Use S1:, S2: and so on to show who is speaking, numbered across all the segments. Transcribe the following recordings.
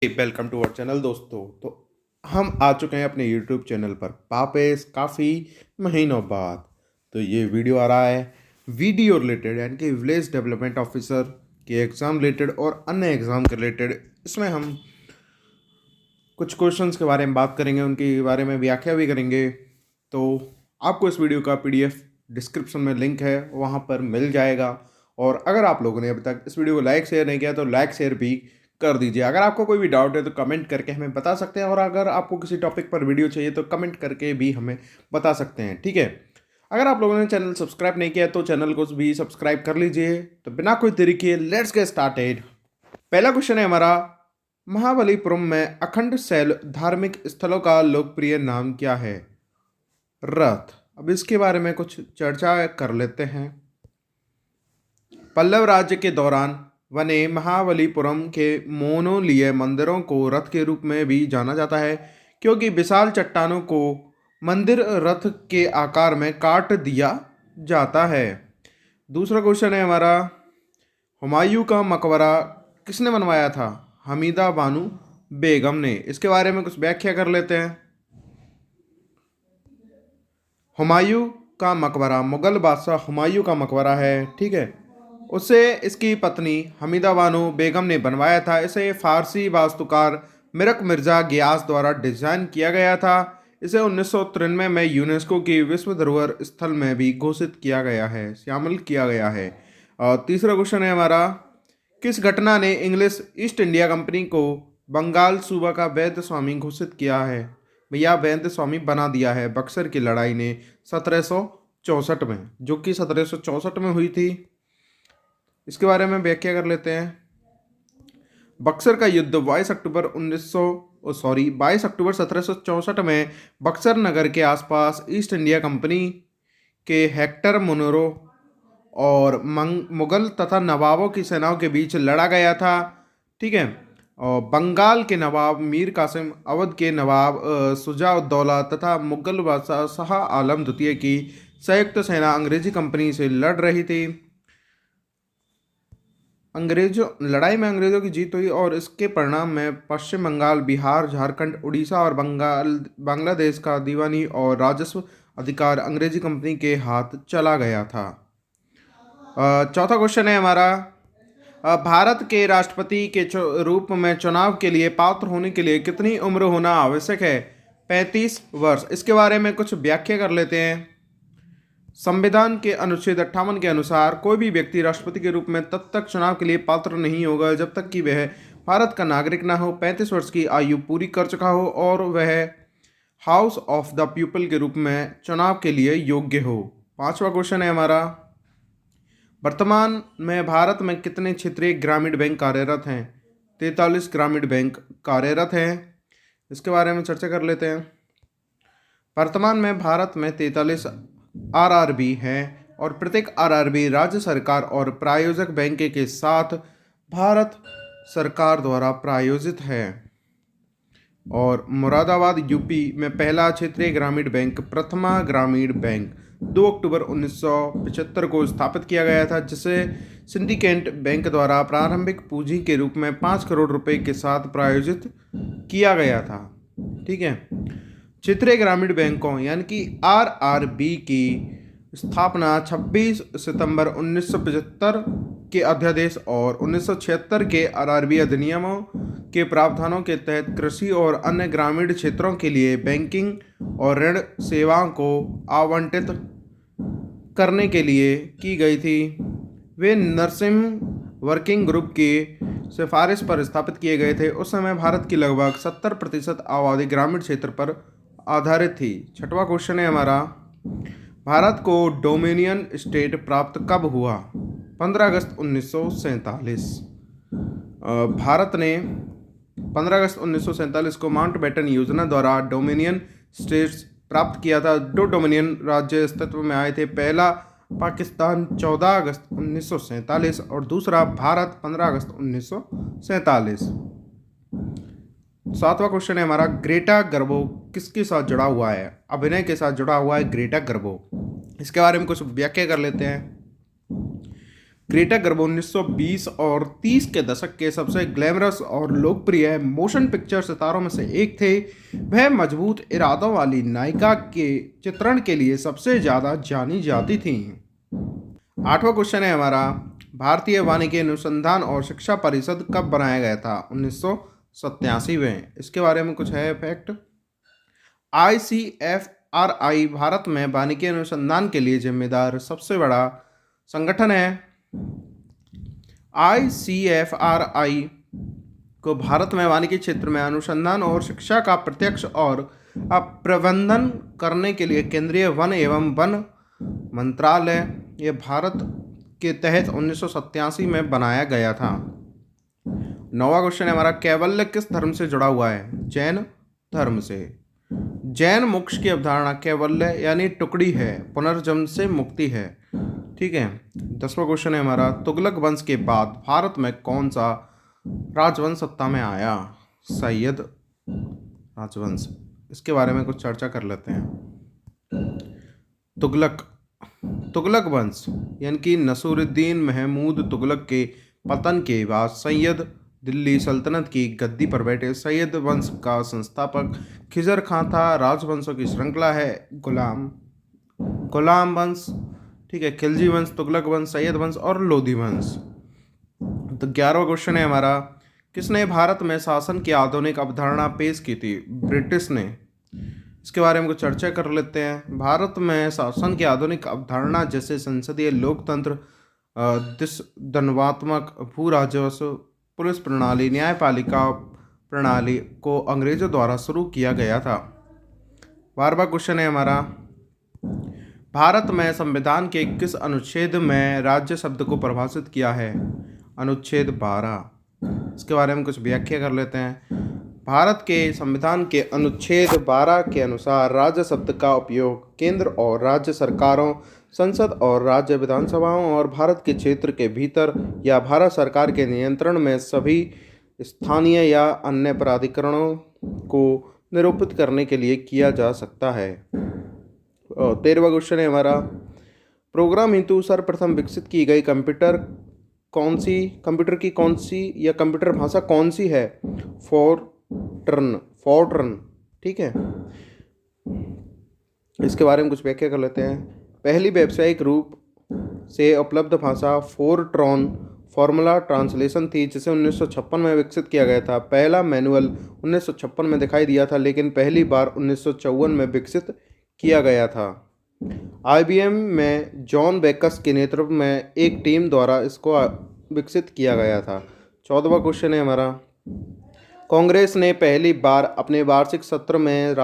S1: Welcome to our channel दोस्तों। तो हम आ चुके हैं अपने यूट्यूब चैनल पर वापस काफ़ी महीनों बाद। तो ये वीडियो आ रहा है वीडियो रिलेटेड, यानी कि विलेज डेवलपमेंट ऑफिसर के एग्ज़ाम रिलेटेड और अन्य एग्ज़ाम के रिलेटेड। इसमें हम कुछ क्वेश्चंस के बारे में बात करेंगे, उनके बारे में व्याख्या भी करेंगे। तो आपको इस वीडियो का पीडीएफ डिस्क्रिप्शन में लिंक है, वहाँ पर मिल जाएगा। और अगर आप लोगों ने अभी तक इस वीडियो को लाइक शेयर नहीं किया तो लाइक शेयर भी कर दीजिए। अगर आपको कोई भी डाउट है तो कमेंट करके हमें बता सकते हैं, और अगर आपको किसी टॉपिक पर वीडियो चाहिए तो कमेंट करके भी हमें बता सकते हैं, ठीक है। अगर आप लोगों ने चैनल सब्सक्राइब नहीं किया तो चैनल को भी सब्सक्राइब कर लीजिए। तो बिना कोई देरी किए लेट्स गेट स्टार्टेड। पहला क्वेश्चन है हमारा, महाबलीपुरम में अखंड शैल धार्मिक स्थलों का लोकप्रिय नाम क्या है? रथ। अब इसके बारे में कुछ चर्चा कर लेते हैं। पल्लव राज्य के दौरान बने महाबलीपुरम के मोनोलिय मंदिरों को रथ के रूप में भी जाना जाता है, क्योंकि विशाल चट्टानों को मंदिर रथ के आकार में काट दिया जाता है। दूसरा क्वेश्चन है हमारा, हुमायूं का मकबरा किसने बनवाया था? हमीदा बानो बेगम ने। इसके बारे में कुछ व्याख्या कर लेते हैं। हुमायूं का मकबरा मुगल बादशाह हुमायूं का मकबरा है, ठीक है। उसे इसकी पत्नी हमीदा बानो बेगम ने बनवाया था। इसे फारसी वास्तुकार मिरक मिर्जा गियास द्वारा डिजाइन किया गया था। इसे 1993 में यूनेस्को की विश्व धरोहर स्थल में भी घोषित किया गया है, शामिल किया गया है। और तीसरा क्वेश्चन है हमारा, किस घटना ने इंग्लिश ईस्ट इंडिया कंपनी को बंगाल सूबा का वैध स्वामी घोषित किया है? भैया वैध स्वामी बना दिया है बक्सर की लड़ाई ने 1764 में, जो कि 1764 में हुई थी। इसके बारे में व्याख्या कर लेते हैं। बक्सर का युद्ध 22 अक्टूबर 1764 में बक्सर नगर के आसपास ईस्ट इंडिया कंपनी के हेक्टर मुनरो और मुगल तथा नवाबों की सेनाओं के बीच लड़ा गया था, ठीक है। और बंगाल के नवाब मीर कासिम, अवध के नवाब शुजा-उद-दौला तथा मुगल बादशाह शाह आलम द्वितीय की संयुक्त सेना अंग्रेजी कंपनी से लड़ रही थी। लड़ाई में अंग्रेजों की जीत हुई और इसके परिणाम में पश्चिम बंगाल, बिहार, झारखंड, उड़ीसा और बांग्लादेश का दीवानी और राजस्व अधिकार अंग्रेजी कंपनी के हाथ चला गया था। चौथा क्वेश्चन है हमारा, भारत के राष्ट्रपति के रूप में चुनाव के लिए पात्र होने के लिए कितनी उम्र होना आवश्यक है? 35 वर्ष। इसके बारे में कुछ व्याख्या कर लेते हैं। संविधान के अनुच्छेद 58 के अनुसार कोई भी व्यक्ति राष्ट्रपति के रूप में तब तक चुनाव के लिए पात्र नहीं होगा जब तक कि वह भारत का नागरिक ना हो, 35 वर्ष की आयु पूरी कर चुका हो और वह हाउस ऑफ द पीपल के रूप में चुनाव के लिए योग्य हो। पांचवा क्वेश्चन है हमारा, वर्तमान में भारत में कितने क्षेत्रीय ग्रामीण बैंक कार्यरत हैं? 43 ग्रामीण बैंक कार्यरत हैं। इसके बारे में चर्चा कर लेते हैं। वर्तमान में भारत में 43 आरआरबी हैं और प्रत्येक आरआरबी राज्य सरकार और प्रायोजक बैंक के साथ भारत सरकार द्वारा प्रायोजित है। और मुरादाबाद यूपी में पहला क्षेत्रीय ग्रामीण बैंक प्रथमा ग्रामीण बैंक 2 अक्टूबर 1975 को स्थापित किया गया था, जिसे सिंडिकेट बैंक द्वारा प्रारंभिक पूंजी के रूप में 5 करोड़ रुपए के साथ प्रायोजित किया गया था, ठीक है। क्षेत्रीय ग्रामीण बैंकों यानी कि आरआरबी की स्थापना 26 सितंबर 1975 के अध्यादेश और 1976 के आरआरबी अधिनियमों के प्रावधानों के तहत कृषि और अन्य ग्रामीण क्षेत्रों के लिए बैंकिंग और ऋण सेवाओं को आवंटित करने के लिए की गई थी। वे नरसिम्ह वर्किंग ग्रुप की सिफारिश पर स्थापित किए गए थे। उस समय भारत की लगभग 70% आबादी ग्रामीण क्षेत्र पर आधारित थी। छठवां क्वेश्चन है हमारा, भारत को डोमिनियन स्टेट प्राप्त कब हुआ? 15 अगस्त 1947। भारत ने 15 अगस्त 1947 को माउंटबेटन योजना द्वारा डोमिनियन स्टेट्स प्राप्त किया था। 2 डोमिनियन राज्य अस्तित्व में आए थे, पहला पाकिस्तान 14 अगस्त 1947 और दूसरा भारत 15 अगस्त 1947। सातवां क्वेश्चन है हमारा, ग्रेटा गर्बो किसके साथ जुड़ा हुआ है? अभिनय के साथ जुड़ा हुआ है ग्रेटा गर्बो। इसके बारे में कुछ व्याख्या कर लेते हैं। ग्रेटा गर्बो 1920 और 30 के दशक के सबसे ग्लैमरस और लोकप्रिय मोशन पिक्चर सितारों में से एक थे। वह मजबूत इरादों वाली नायिका के चित्रण के लिए सबसे ज़्यादा जानी जाती थीं। आठवां क्वेश्चन है हमारा, भारतीय वानिकी अनुसंधान और शिक्षा परिषद कब बनाया गया था? 1987 में। इसके बारे में कुछ है फैक्ट। ICFRI भारत में वानिकी अनुसंधान के लिए जिम्मेदार सबसे बड़ा संगठन है। ICFRI को भारत में वानिकी क्षेत्र में अनुसंधान और शिक्षा का प्रत्यक्ष और प्रबंधन करने के लिए केंद्रीय वन एवं वन मंत्रालय ये भारत के तहत 1987 में बनाया गया था। नौवां क्वेश्चन है हमारा, कैवल्य किस धर्म से जुड़ा हुआ है? जैन धर्म से। जैन मोक्ष की अवधारणा कैवल्य यानी टुकड़ी है, पुनर्जन्म से मुक्ति है। ठीक है। 10वां क्वेश्चन है हमारा, तुगलक वंश के बाद भारत में कौन सा राजवंश सत्ता में आया? सैयद राजवंश। इसके बारे में कुछ चर्चा कर लेते हैं। तुगलक वंश यानी कि नसूरुद्दीन महमूद तुगलक के पतन के बाद सैयद दिल्ली सल्तनत की गद्दी पर बैठे। सैयद वंश का संस्थापक खिजर खां था। राजवंशों की श्रृंखला है गुलाम वंश, ठीक है, खिलजी वंश, तुगलक वंश, सैयद वंश और लोधी वंश। तो 11वां क्वेश्चन है हमारा, किसने भारत में शासन की आधुनिक अवधारणा पेश की थी? ब्रिटिश ने। इसके बारे में कुछ चर्चा कर लेते हैं। भारत में शासन की आधुनिक अवधारणा जैसे संसदीय लोकतंत्र, दंडात्मक, भू राजस्व, पुलिस प्रणाली, न्यायपालिका प्रणाली को अंग्रेजों द्वारा शुरू किया गया था। 12वां क्वेश्चन है हमारा, भारत में संविधान के किस अनुच्छेद में राज्य शब्द को परिभाषित किया है? अनुच्छेद 12। इसके बारे में कुछ व्याख्या कर लेते हैं। भारत के संविधान के अनुच्छेद 12 के अनुसार राज्य शब्द का उपयोग केंद्र और राज्य सरकारों, संसद और राज्य विधानसभाओं और भारत के क्षेत्र के भीतर या भारत सरकार के नियंत्रण में सभी स्थानीय या अन्य प्राधिकरणों को निरूपित करने के लिए किया जा सकता है। 13वां क्वेश्चन है हमारा, प्रोग्राम हेतु सर्वप्रथम विकसित की गई कंप्यूटर की कौन सी या कंप्यूटर भाषा कौन सी है? फोर्ट्रन। ठीक है। इसके बारे में कुछ व्याख्या कर लेते हैं। पहली व्यावसायिक रूप से उपलब्ध भाषा फोर्ट्रॉन फॉर्मूला ट्रांसलेशन थी, जिसे 1956 में विकसित किया गया था। पहला मैनुअल 1956 में दिखाई दिया था, लेकिन पहली बार 1954 में विकसित किया गया था। IBM में जॉन बेकस के नेतृत्व में एक टीम द्वारा इसको विकसित किया गया था। 14वां क्वेश्चन है हमारा, कांग्रेस ने पहली बार अपने वार्षिक सत्र में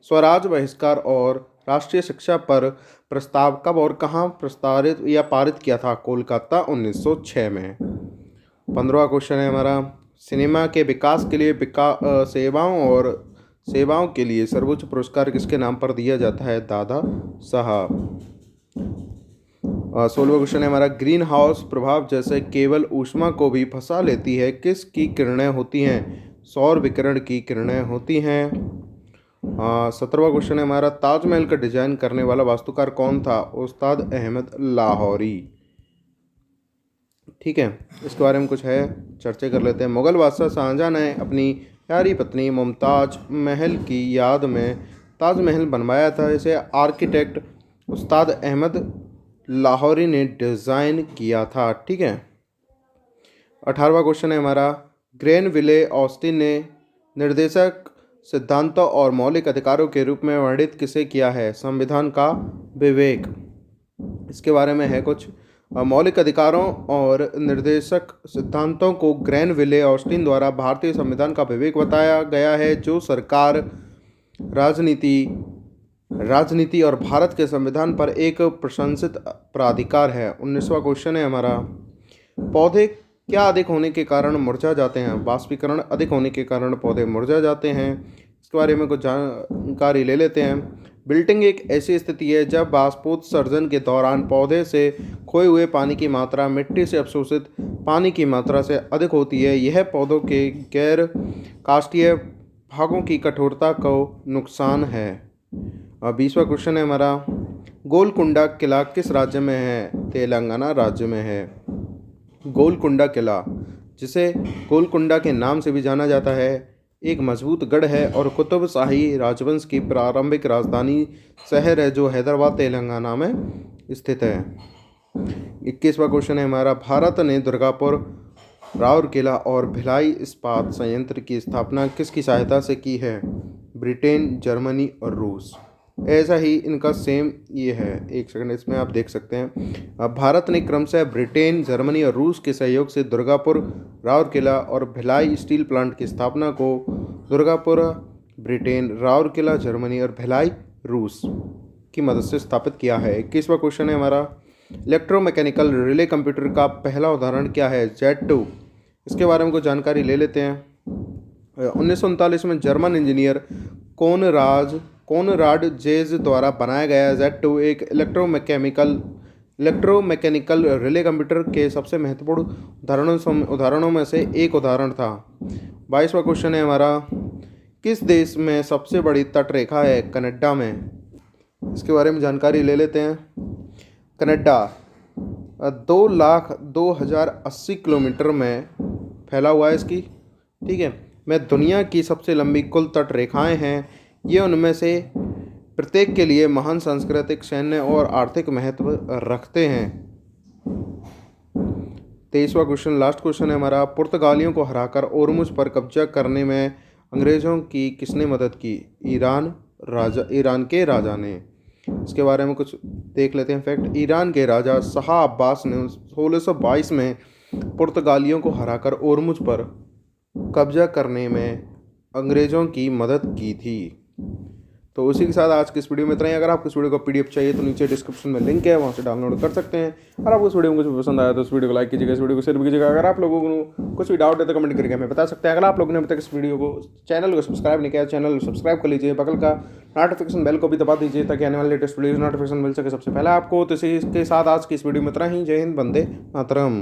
S1: स्वराज बहिष्कार और राष्ट्रीय शिक्षा पर प्रस्ताव कब और कहां प्रस्तावित या पारित किया था? कोलकाता 1906 में। 15वां क्वेश्चन है हमारा, सिनेमा के विकास के लिए सेवाओं के लिए सर्वोच्च पुरस्कार किसके नाम पर दिया जाता है? दादा साहब। 16वां क्वेश्चन है हमारा, ग्रीन हाउस प्रभाव जैसे केवल ऊष्मा को भी फंसा लेती है किस की किरणें होती हैं? सौर विकिरण की किरणें होती हैं। 17वां क्वेश्चन है हमारा, ताजमहल का डिजाइन करने वाला वास्तुकार कौन था? उस्ताद अहमद लाहौरी। ठीक है। इसके बारे में कुछ है चर्चा कर लेते हैं। मुगल बादशाह शाहजहां ने अपनी प्यारी पत्नी मुमताज महल की याद में ताजमहल बनवाया था। इसे आर्किटेक्ट उस्ताद अहमद लाहौरी ने डिज़ाइन किया था। ठीक है। 18वां क्वेश्चन है हमारा, ग्रेनविले ऑस्टिन ने निर्देशक सिद्धांतों और मौलिक अधिकारों के रूप में वर्णित किसे किया है? संविधान का विवेक। इसके बारे में है कुछ। मौलिक अधिकारों और निर्देशक सिद्धांतों को ग्रेनविले ऑस्टिन द्वारा भारतीय संविधान का विवेक बताया गया है, जो सरकार, राजनीति और भारत के संविधान पर एक प्रशंसित प्राधिकार है। 19वां क्वेश्चन है हमारा, पौधे क्या अधिक होने के कारण मुरझा जाते हैं? वाष्पीकरण अधिक होने के कारण पौधे मुरझा जाते हैं। इसके बारे में कुछ जानकारी ले लेते हैं। विल्टिंग एक ऐसी स्थिति है जब वाष्पोत्सर्जन के दौरान पौधे से खोए हुए पानी की मात्रा मिट्टी से अवशोषित पानी की मात्रा से अधिक होती है। यह पौधों के गैर काष्ठीय भागों की कठोरता को नुकसान है। 20वां क्वेश्चन है हमारा, गोलकुंडा किला किस राज्य में है? तेलंगाना राज्य में है। गोलकुंडा किला, जिसे गोलकुंडा के नाम से भी जाना जाता है, एक मजबूत गढ़ है और कुतुब शाही राजवंश की प्रारंभिक राजधानी शहर है, जो हैदराबाद तेलंगाना में स्थित है। 21वां क्वेश्चन है हमारा, भारत ने दुर्गापुर, राउरकेला और भिलाई इस्पात संयंत्र की स्थापना किसकी सहायता से की है? ब्रिटेन, जर्मनी और रूस। ऐसा ही इनका सेम ये है, एक सेकंड इसमें आप देख सकते हैं। अब भारत ने क्रमशः ब्रिटेन, जर्मनी और रूस के सहयोग से दुर्गापुर, राउरकेला और भिलाई स्टील प्लांट की स्थापना को दुर्गापुर, ब्रिटेन, राउरकेला, जर्मनी और भिलाई, रूस की मदद से स्थापित किया है। 21वां क्वेश्चन है हमारा, इलेक्ट्रोमैकेनिकल रिले कंप्यूटर का पहला उदाहरण क्या है? Z2। इसके बारे में कुछ जानकारी ले लेते हैं। 1939 में जर्मन इंजीनियर कोनराड जेज द्वारा बनाया गया Z2 एक इलेक्ट्रोमैकेनिकल रिले कंप्यूटर के सबसे महत्वपूर्ण उदाहरणों में से एक उदाहरण था। 22वां क्वेश्चन है हमारा, किस देश में सबसे बड़ी तटरेखा है? कनाडा में। इसके बारे में जानकारी ले लेते हैं। कनाडा 2,02,080 किलोमीटर में फैला हुआ है इसकी, ठीक है। में दुनिया की सबसे लंबी कुल तट रेखाएँ हैं। ये उनमें से प्रत्येक के लिए महान सांस्कृतिक, सैन्य और आर्थिक महत्व रखते हैं। 23वां क्वेश्चन, लास्ट क्वेश्चन है हमारा, पुर्तगालियों को हराकर ओरमुज पर कब्जा करने में अंग्रेज़ों की किसने मदद की? ईरान के राजा ने। इसके बारे में कुछ देख लेते हैं फैक्ट। ईरान के राजा शाह अब्बास ने 1622 में पुर्तगालियों को हराकर ओरमुज पर कब्जा करने में अंग्रेज़ों की मदद की थी। तो उसी के साथ आज की इस वीडियो में इतना ही। अगर आपको इस वीडियो का PDF चाहिए तो नीचे डिस्क्रिप्शन में लिंक है, वहाँ से डाउनलोड कर सकते हैं। अगर आपको इस वीडियो में कुछ पसंद आया तो इस वीडियो को लाइक कीजिएगा, इस वीडियो को शेयर भी कीजिएगा। अगर आप लोगों को कुछ भी डाउट है तो कमेंट करके हमें बता सकते हैं। अगर आप लोगों ने अभी तक इस वीडियो को चैनल को सब्सक्राइब नहीं किया, चैनल को सब्सक्राइब कर लीजिए, बगल का नोटिफिकेशन बेल को भी दबा दीजिए ताकि आने वाले लेटेस्ट वीडियो नोटिफिकेशन मिल सके सबसे पहले आपको। तो इसी के साथ आज की इस वीडियो में इतना ही। जय हिंद, वंदे मातरम।